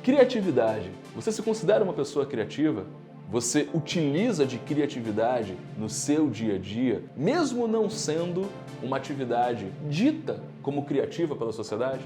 Criatividade. Você se considera uma pessoa criativa? Você utiliza de criatividade no seu dia a dia, mesmo não sendo uma atividade dita como criativa pela sociedade?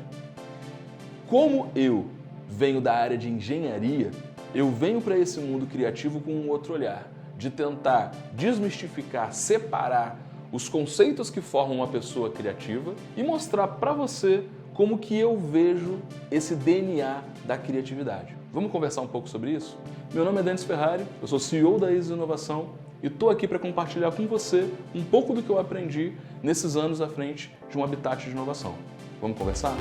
Como eu venho da área de engenharia, eu venho para esse mundo criativo com um outro olhar, de tentar desmistificar, separar os conceitos que formam uma pessoa criativa e mostrar para você como que eu vejo esse DNA da criatividade. Vamos conversar um pouco sobre isso? Meu nome é Denis Ferrari, eu sou CEO da Isis Inovação e estou aqui para compartilhar com você um pouco do que eu aprendi nesses anos à frente de um habitat de inovação. Vamos conversar?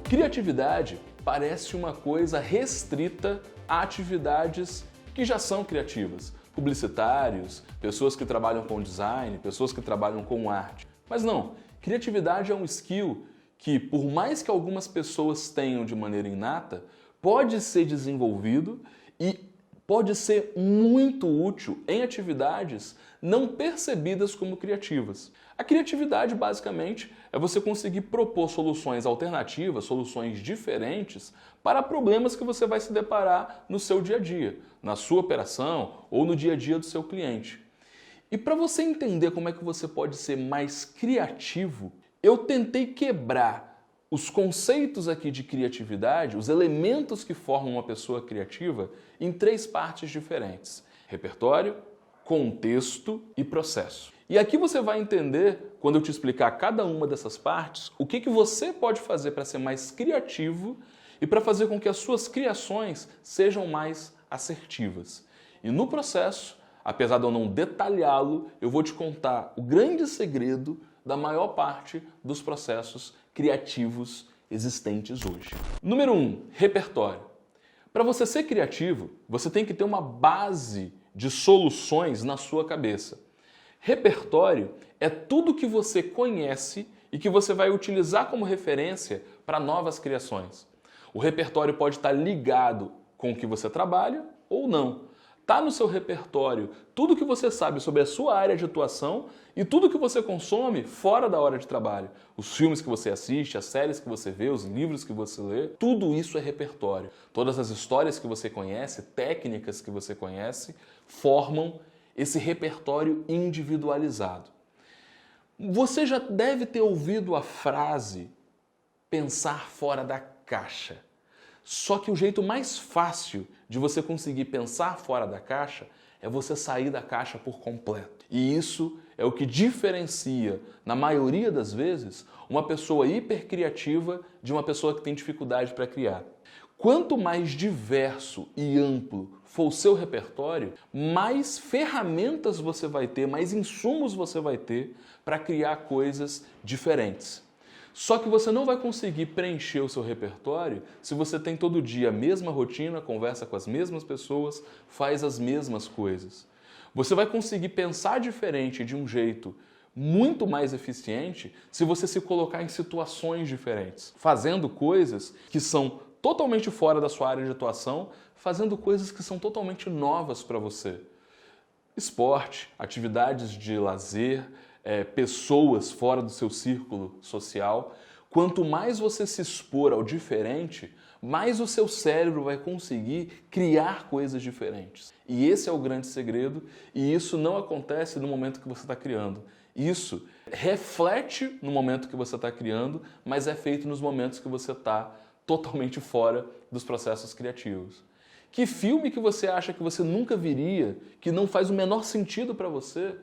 Criatividade parece uma coisa restrita a atividades que já são criativas. Publicitários, pessoas que trabalham com design, pessoas que trabalham com arte. Mas não, criatividade é um skill que, por mais que algumas pessoas tenham de maneira inata, pode ser desenvolvido e pode ser muito útil em atividades não percebidas como criativas. A criatividade, basicamente, é você conseguir propor soluções alternativas, soluções diferentes para problemas que você vai se deparar no seu dia a dia, na sua operação ou no dia a dia do seu cliente. E para você entender como é que você pode ser mais criativo, eu tentei quebrar os conceitos aqui de criatividade, os elementos que formam uma pessoa criativa, em três partes diferentes: repertório, contexto e processo. E aqui você vai entender, quando eu te explicar cada uma dessas partes, o que você pode fazer para ser mais criativo e para fazer com que as suas criações sejam mais assertivas. E no processo, apesar de eu não detalhá-lo, eu vou te contar o grande segredo da maior parte dos processos criativos existentes hoje. Número 1, repertório. Para você ser criativo, você tem que ter uma base de soluções na sua cabeça. Repertório é tudo que você conhece e que você vai utilizar como referência para novas criações. O repertório pode estar ligado com o que você trabalha ou não. Está no seu repertório tudo que você sabe sobre a sua área de atuação e tudo que você consome fora da hora de trabalho. Os filmes que você assiste, as séries que você vê, os livros que você lê, tudo isso é repertório. Todas as histórias que você conhece, técnicas que você conhece, formam esse repertório individualizado. Você já deve ter ouvido a frase pensar fora da caixa. Só que o jeito mais fácil de você conseguir pensar fora da caixa é você sair da caixa por completo. E isso é o que diferencia, na maioria das vezes, uma pessoa hipercriativa de uma pessoa que tem dificuldade para criar. Quanto mais diverso e amplo for o seu repertório, mais ferramentas você vai ter, mais insumos você vai ter para criar coisas diferentes. Só que você não vai conseguir preencher o seu repertório se você tem todo dia a mesma rotina, conversa com as mesmas pessoas, faz as mesmas coisas. Você vai conseguir pensar diferente de um jeito muito mais eficiente se você se colocar em situações diferentes, fazendo coisas que são totalmente fora da sua área de atuação, fazendo coisas que são totalmente novas para você. Esporte, atividades de lazer, pessoas fora do seu círculo social. Quanto mais você se expor ao diferente, mais o seu cérebro vai conseguir criar coisas diferentes. E esse é o grande segredo, e isso não acontece no momento que você está criando. Isso reflete no momento que você está criando, mas é feito nos momentos que você está totalmente fora dos processos criativos. Que filme que você acha que você nunca viria, que não faz o menor sentido para você?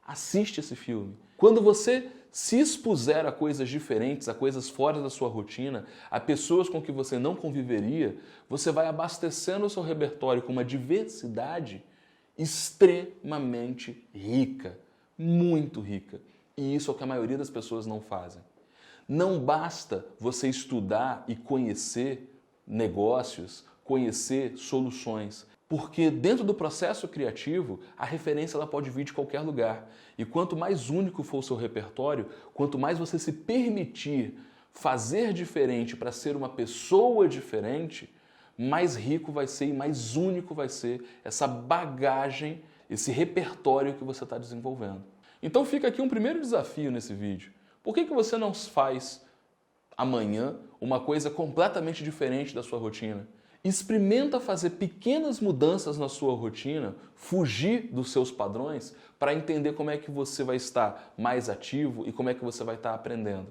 Assiste esse filme. Quando você se expuser a coisas diferentes, a coisas fora da sua rotina, a pessoas com que você não conviveria, você vai abastecendo o seu repertório com uma diversidade extremamente rica, muito rica. E isso é o que a maioria das pessoas não fazem. Não basta você estudar e conhecer negócios, conhecer soluções. Porque dentro do processo criativo, a referência ela pode vir de qualquer lugar. E quanto mais único for o seu repertório, quanto mais você se permitir fazer diferente para ser uma pessoa diferente, mais rico vai ser e mais único vai ser essa bagagem, esse repertório que você está desenvolvendo. Então fica aqui um primeiro desafio nesse vídeo. Por que você não faz amanhã uma coisa completamente diferente da sua rotina? Experimenta fazer pequenas mudanças na sua rotina, fugir dos seus padrões para entender como é que você vai estar mais ativo e como é que você vai estar aprendendo.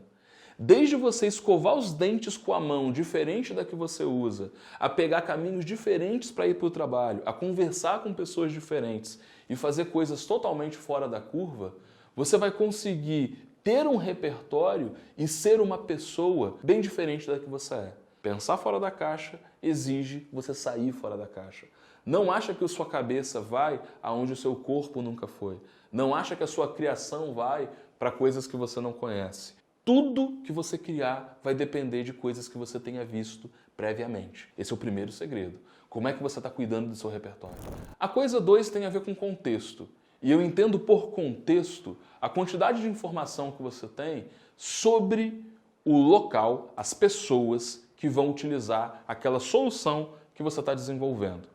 Desde você escovar os dentes com a mão diferente da que você usa, a pegar caminhos diferentes para ir para o trabalho, a conversar com pessoas diferentes e fazer coisas totalmente fora da curva, você vai conseguir ter um repertório e ser uma pessoa bem diferente da que você é. Pensar fora da caixa exige você sair fora da caixa. Não acha que a sua cabeça vai aonde o seu corpo nunca foi. Não acha que a sua criação vai para coisas que você não conhece. Tudo que você criar vai depender de coisas que você tenha visto previamente. Esse é o primeiro segredo. Como é que você está cuidando do seu repertório? A coisa 2 tem a ver com contexto. E eu entendo por contexto a quantidade de informação que você tem sobre o local, as pessoas que vão utilizar aquela solução que você está desenvolvendo.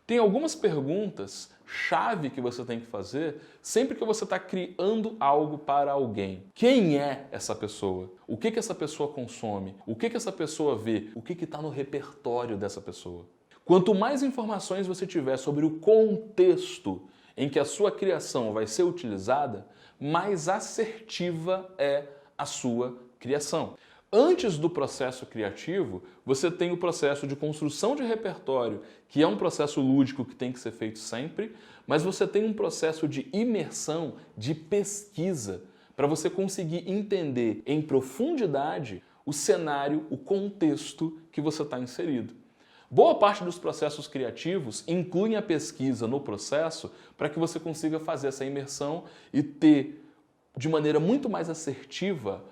Tem algumas perguntas chave que você tem que fazer sempre que você está criando algo para alguém. Quem é essa pessoa? O que essa pessoa consome? O que essa pessoa vê? O que está no repertório dessa pessoa? Quanto mais informações você tiver sobre o contexto em que a sua criação vai ser utilizada, mais assertiva é a sua criação. Antes do processo criativo, você tem o processo de construção de repertório, que é um processo lúdico que tem que ser feito sempre, mas você tem um processo de imersão, de pesquisa, para você conseguir entender em profundidade o cenário, o contexto que você está inserido. Boa parte dos processos criativos incluem a pesquisa no processo para que você consiga fazer essa imersão e ter, de maneira muito mais assertiva,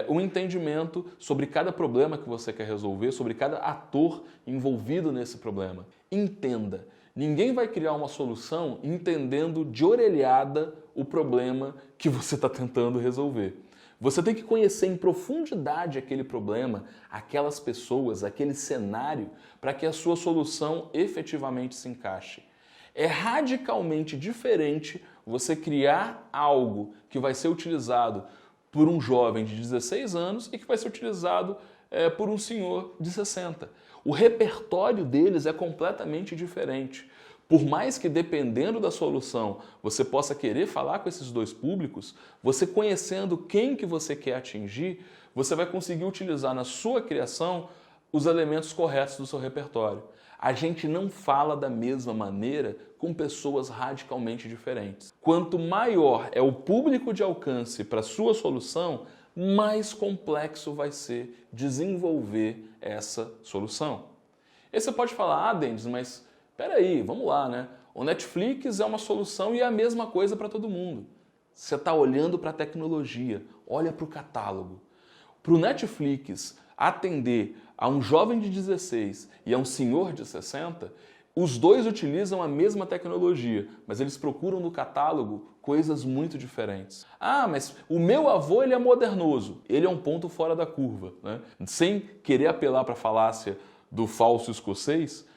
um entendimento sobre cada problema que você quer resolver, sobre cada ator envolvido nesse problema. Entenda, ninguém vai criar uma solução entendendo de orelhada o problema que você está tentando resolver. Você tem que conhecer em profundidade aquele problema, aquelas pessoas, aquele cenário, para que a sua solução efetivamente se encaixe. É radicalmente diferente você criar algo que vai ser utilizado por um jovem de 16 anos e que vai ser utilizado por um senhor de 60. O repertório deles é completamente diferente. Por mais que, dependendo da solução, você possa querer falar com esses dois públicos, você conhecendo quem que você quer atingir, você vai conseguir utilizar na sua criação os elementos corretos do seu repertório. A gente não fala da mesma maneira com pessoas radicalmente diferentes. Quanto maior é o público de alcance para a sua solução, mais complexo vai ser desenvolver essa solução. E você pode falar, Denis, mas peraí, vamos lá, né? O Netflix é uma solução e é a mesma coisa para todo mundo. Você está olhando para a tecnologia, olha para o catálogo. Para o Netflix atender a um jovem de 16 e a um senhor de 60, os dois utilizam a mesma tecnologia, mas eles procuram no catálogo coisas muito diferentes. Ah, mas o meu avô ele é modernoso, ele é um ponto fora da curva, né? Sem querer apelar para a falácia do falso escocês,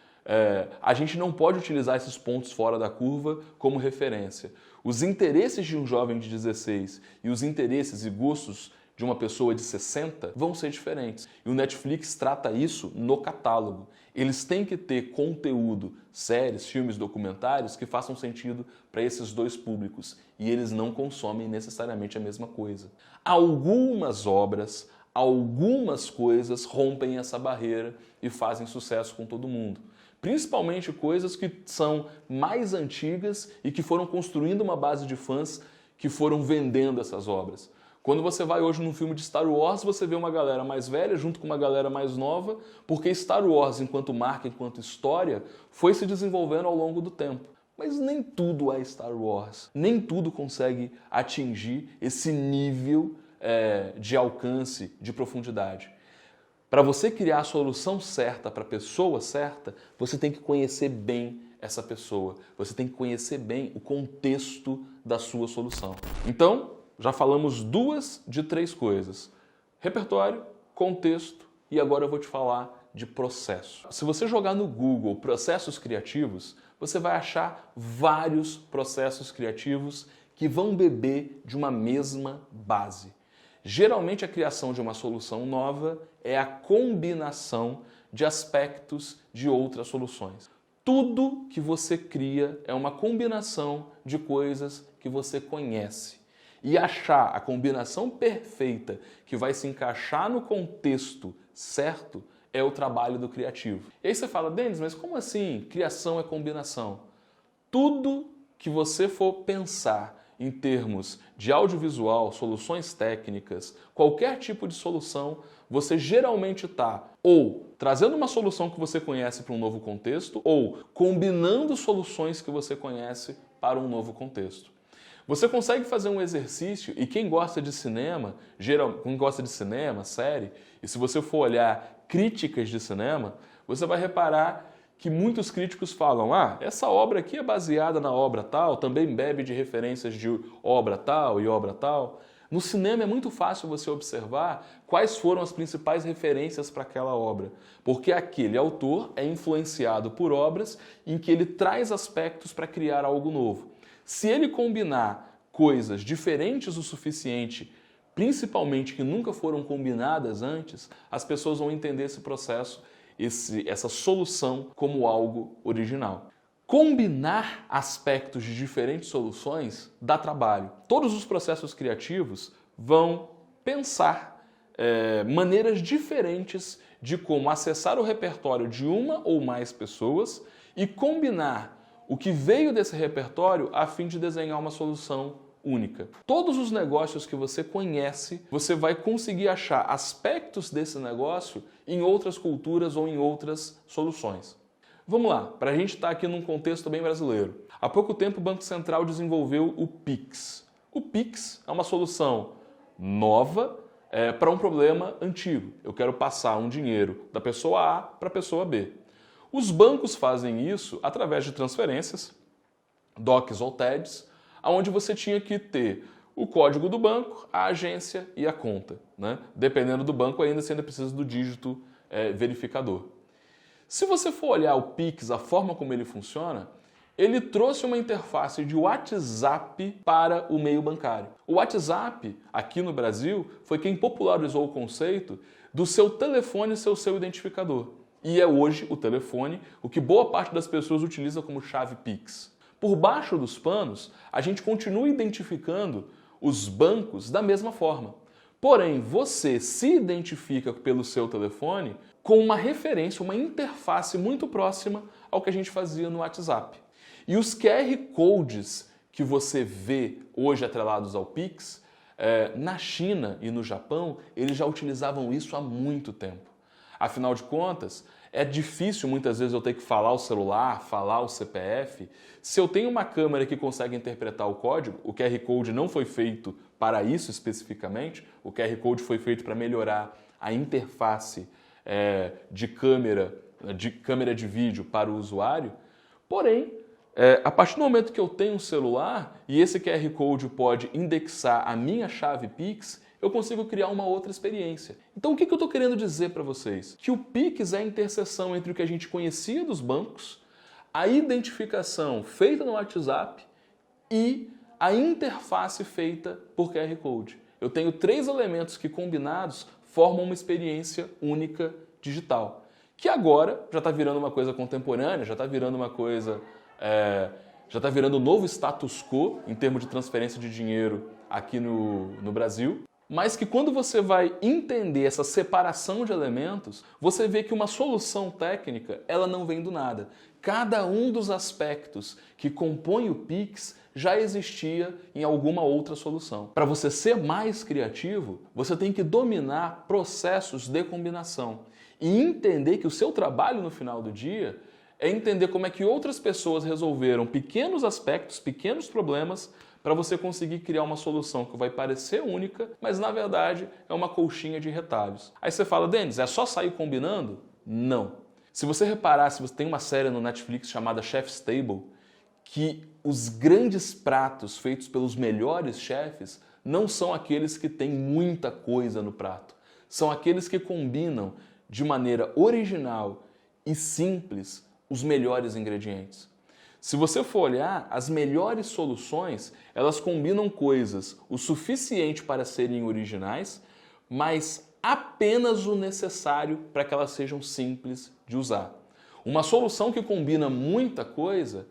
a gente não pode utilizar esses pontos fora da curva como referência. Os interesses de um jovem de 16 e os interesses e gostos de uma pessoa de 60 vão ser diferentes. E o Netflix trata isso no catálogo. Eles têm que ter conteúdo, séries, filmes, documentários que façam sentido para esses dois públicos. E eles não consomem necessariamente a mesma coisa. Algumas obras, algumas coisas rompem essa barreira e fazem sucesso com todo mundo. Principalmente coisas que são mais antigas e que foram construindo uma base de fãs que foram vendendo essas obras. Quando você vai hoje num filme de Star Wars, você vê uma galera mais velha junto com uma galera mais nova, porque Star Wars, enquanto marca, enquanto história, foi se desenvolvendo ao longo do tempo. Mas nem tudo é Star Wars, nem tudo consegue atingir esse nível de alcance, de profundidade. Para você criar a solução certa para a pessoa certa, você tem que conhecer bem essa pessoa, você tem que conhecer bem o contexto da sua solução. Então, já falamos 2 de 3 coisas: repertório, contexto e agora eu vou te falar de processo. Se você jogar no Google processos criativos, você vai achar vários processos criativos que vão beber de uma mesma base. Geralmente a criação de uma solução nova é a combinação de aspectos de outras soluções. Tudo que você cria é uma combinação de coisas que você conhece. E achar a combinação perfeita que vai se encaixar no contexto certo é o trabalho do criativo. E aí você fala, Denis, mas como assim criação é combinação? Tudo que você for pensar em termos de audiovisual, soluções técnicas, qualquer tipo de solução, você geralmente está ou trazendo uma solução que você conhece para um novo contexto ou combinando soluções que você conhece para um novo contexto. Você consegue fazer um exercício e quem gosta de cinema, série, e se você for olhar críticas de cinema, você vai reparar que muitos críticos falam, essa obra aqui é baseada na obra tal, também bebe de referências de obra tal e obra tal. No cinema é muito fácil você observar quais foram as principais referências para aquela obra, porque aquele autor é influenciado por obras em que ele traz aspectos para criar algo novo. Se ele combinar coisas diferentes o suficiente, principalmente que nunca foram combinadas antes, as pessoas vão entender esse processo, essa solução como algo original. Combinar aspectos de diferentes soluções dá trabalho. Todos os processos criativos vão pensar maneiras diferentes de como acessar o repertório de uma ou mais pessoas e combinar o que veio desse repertório a fim de desenhar uma solução única. Todos os negócios que você conhece, você vai conseguir achar aspectos desse negócio em outras culturas ou em outras soluções. Vamos lá, para a gente estar aqui num contexto bem brasileiro. Há pouco tempo o Banco Central desenvolveu o Pix. O Pix é uma solução nova para um problema antigo. Eu quero passar um dinheiro da pessoa A para a pessoa B. Os bancos fazem isso através de transferências, DOCs ou TEDs, onde você tinha que ter o código do banco, a agência e a conta, né? Dependendo do banco, ainda você ainda precisa do dígito verificador. Se você for olhar o Pix, a forma como ele funciona, ele trouxe uma interface de WhatsApp para o meio bancário. O WhatsApp, aqui no Brasil, foi quem popularizou o conceito do seu telefone ser o seu identificador. E é hoje o telefone o que boa parte das pessoas utiliza como chave Pix. Por baixo dos panos, a gente continua identificando os bancos da mesma forma. Porém, você se identifica pelo seu telefone com uma referência, uma interface muito próxima ao que a gente fazia no WhatsApp. E os QR Codes que você vê hoje atrelados ao Pix, na China e no Japão, eles já utilizavam isso há muito tempo. Afinal de contas, é difícil muitas vezes eu ter que falar o celular, falar o CPF. Se eu tenho uma câmera que consegue interpretar o código, o QR Code não foi feito para isso especificamente, o QR Code foi feito para melhorar a interface de câmera de vídeo para o usuário. Porém, a partir do momento que eu tenho um celular e esse QR Code pode indexar a minha chave Pix, eu consigo criar uma outra experiência. Então o que eu estou querendo dizer para vocês? Que o Pix é a interseção entre o que a gente conhecia dos bancos, a identificação feita no WhatsApp e a interface feita por QR Code. Eu tenho 3 elementos que combinados formam uma experiência única digital, que agora já está virando uma coisa contemporânea, já está virando uma coisa... já está virando um novo status quo em termos de transferência de dinheiro aqui no Brasil. Mas que quando você vai entender essa separação de elementos, você vê que uma solução técnica, ela não vem do nada. Cada um dos aspectos que compõem o Pix já existia em alguma outra solução. Para você ser mais criativo, você tem que dominar processos de combinação e entender que o seu trabalho no final do dia é entender como é que outras pessoas resolveram pequenos aspectos, pequenos problemas, para você conseguir criar uma solução que vai parecer única, mas na verdade é uma colchinha de retalhos. Aí você fala, Denis, é só sair combinando? Não. Se você reparar, se você tem uma série no Netflix chamada Chef's Table, que os grandes pratos feitos pelos melhores chefes não são aqueles que têm muita coisa no prato. São aqueles que combinam de maneira original e simples os melhores ingredientes. Se você for olhar, as melhores soluções, elas combinam coisas o suficiente para serem originais, mas apenas o necessário para que elas sejam simples de usar. Uma solução que combina muita coisa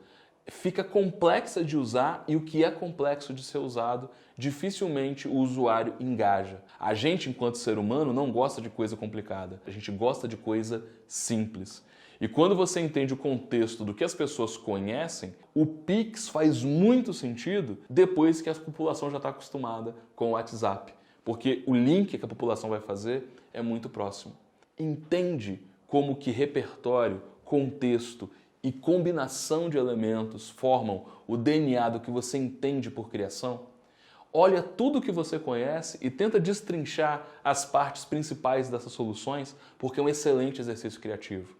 fica complexa de usar e o que é complexo de ser usado, dificilmente o usuário engaja. A gente, enquanto ser humano, não gosta de coisa complicada. A gente gosta de coisa simples. E quando você entende o contexto do que as pessoas conhecem, o Pix faz muito sentido depois que a população já está acostumada com o WhatsApp. Porque o link que a população vai fazer é muito próximo. Entende como que repertório, contexto e combinação de elementos formam o DNA do que você entende por criação? Olha tudo que você conhece e tenta destrinchar as partes principais dessas soluções, porque é um excelente exercício criativo.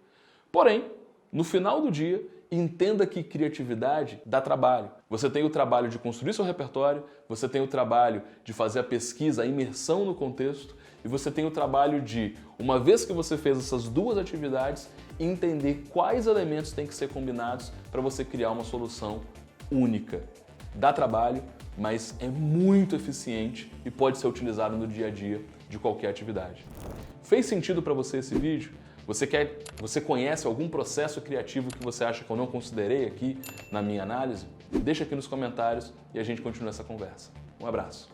Porém, no final do dia, entenda que criatividade dá trabalho. Você tem o trabalho de construir seu repertório, você tem o trabalho de fazer a pesquisa, a imersão no contexto, e você tem o trabalho de, uma vez que você fez essas duas atividades, entender quais elementos têm que ser combinados para você criar uma solução única. Dá trabalho, mas é muito eficiente e pode ser utilizado no dia a dia de qualquer atividade. Fez sentido para você esse vídeo? Você conhece algum processo criativo que você acha que eu não considerei aqui na minha análise? Deixa aqui nos comentários e a gente continua essa conversa. Um abraço.